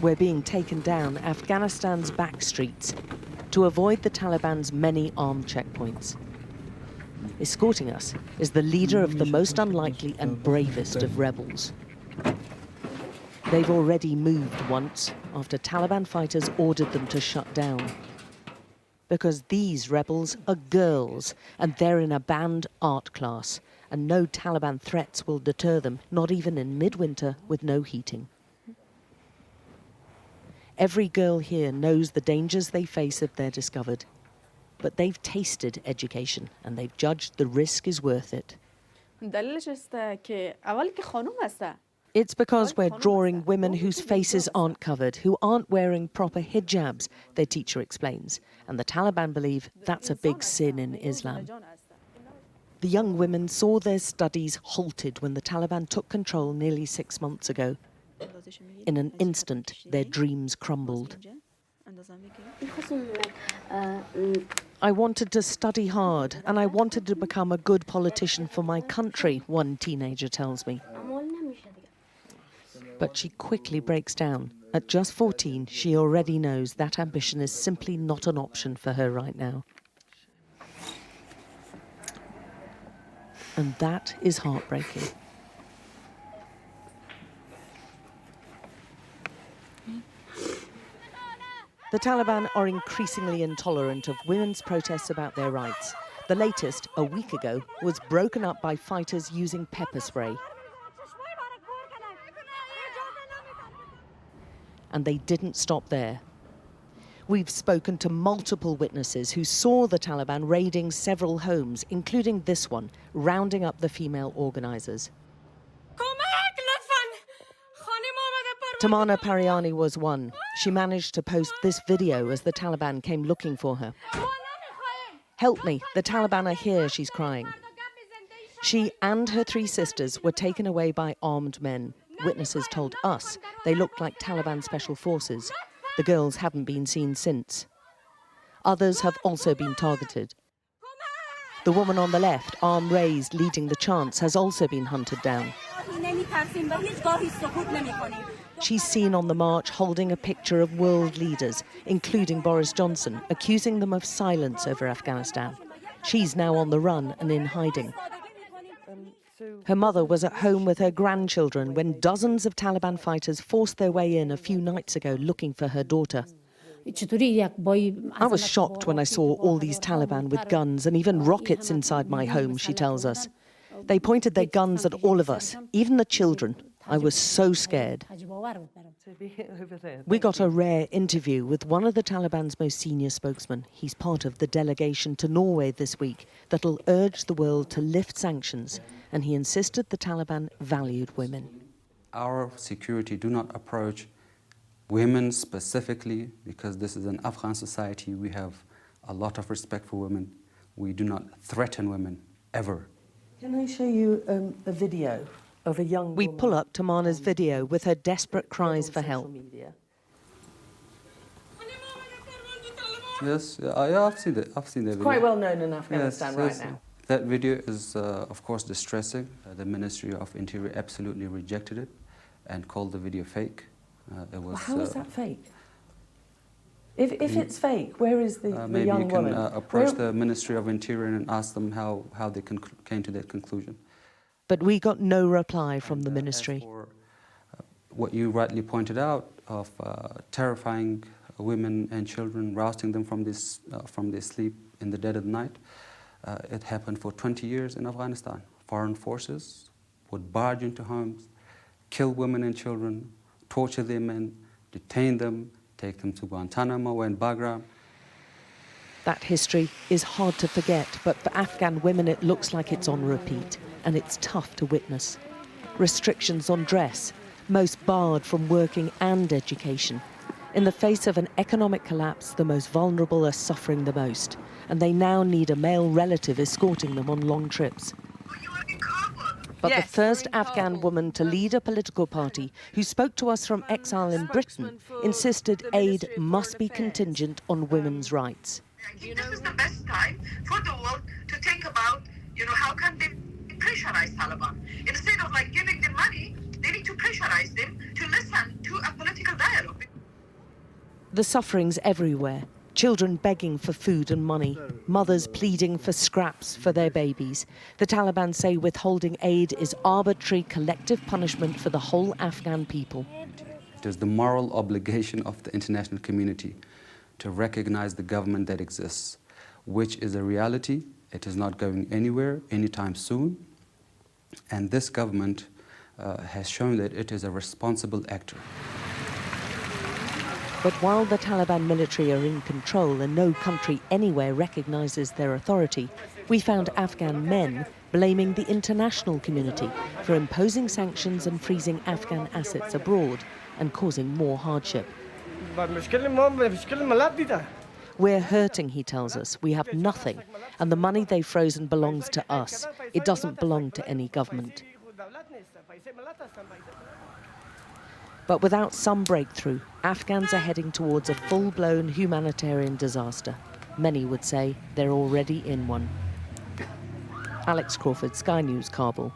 we're being taken down Afghanistan's back streets to avoid the Taliban's many armed checkpoints. Escorting us is the leader of the most unlikely and bravest of rebels. They've already moved once after Taliban fighters ordered them to shut down. Because these rebels are girls and they're in a banned art class, and no Taliban threats will deter them, not even in midwinter with no heating. Every girl here knows the dangers they face if they're discovered. But they've tasted education and they've judged the risk is worth it. It's because we're drawing women whose faces aren't covered, who aren't wearing proper hijabs, their teacher explains. And the Taliban believe that's a big sin in Islam. The young women saw their studies halted when the Taliban took control nearly 6 months ago. In an instant, their dreams crumbled. I wanted to study hard, and I wanted to become a good politician for my country, one teenager tells me. But she quickly breaks down. At just 14, she already knows that ambition is simply not an option for her right now. And that is heartbreaking. The Taliban are increasingly intolerant of women's protests about their rights. The latest, a week ago, was broken up by fighters using pepper spray. And they didn't stop there. We've spoken to multiple witnesses who saw the Taliban raiding several homes, including this one, rounding up the female organisers. Tamana Pariani was one. She managed to post this video as the Taliban came looking for her. "Help me, the Taliban are here," she's crying. She and her 3 sisters were taken away by armed men. Witnesses told us they looked like Taliban special forces. The girls haven't been seen since. Others have also been targeted. The woman on the left, arm raised, leading the chants, has also been hunted down. She's seen on the march holding a picture of world leaders, including Boris Johnson, accusing them of silence over Afghanistan. She's now on the run and in hiding. Her mother was at home with her grandchildren when dozens of Taliban fighters forced their way in a few nights ago looking for her daughter. "I was shocked when I saw all these Taliban with guns and even rockets inside my home," she tells us. "They pointed their guns at all of us, even the children. I was so scared." We got a rare interview with one of the Taliban's most senior spokesmen. He's part of the delegation to Norway this week that'll urge the world to lift sanctions, and he insisted the Taliban valued women. Our security do not approach women specifically because this is an Afghan society. We have a lot of respect for women. We do not threaten women, ever. Can I show you a video of a young woman? We pull up Tamana's video with her desperate cries for help. Yes, yeah, I've seen that. I've seen that video. Quite well known in Afghanistan right now. That video is, of course, distressing. The Ministry of Interior absolutely rejected it and called the video fake. How is that fake? If it's fake, where is the young woman? Maybe you can approach the Ministry of Interior and ask them how they came to that conclusion. But we got no reply from the ministry. As for what you rightly pointed out of terrifying women and children, rousing them from their sleep in the dead of the night, it happened for 20 years in Afghanistan. Foreign forces would barge into homes, kill women and children, torture their men, detain them, take them to Guantanamo and Bagram. That history is hard to forget, but for Afghan women it looks like it's on repeat, and it's tough to witness. Restrictions on dress, most barred from working and education. In the face of an economic collapse, the most vulnerable are suffering the most, and they now need a male relative escorting them on long trips. But yes, the first Afghan woman to lead a political party who spoke to us from exile in Britain insisted aid must be contingent on women's rights. This is the best time for the world to think about, how can they pressurize Taliban? Instead of giving them money, they need to pressurize them to listen to a political dialogue. The suffering's everywhere. Children begging for food and money, mothers pleading for scraps for their babies. The Taliban say withholding aid is arbitrary collective punishment for the whole Afghan people. It is the moral obligation of the international community to recognize the government that exists, which is a reality. It is not going anywhere anytime soon. And this government has shown that it is a responsible actor. But while the Taliban military are in control and no country anywhere recognizes their authority, we found Afghan men blaming the international community for imposing sanctions and freezing Afghan assets abroad and causing more hardship. We're hurting, he tells us. We have nothing, and the money they've frozen belongs to us. It doesn't belong to any government. But without some breakthrough, Afghans are heading towards a full-blown humanitarian disaster. Many would say they're already in one. Alex Crawford, Sky News, Kabul.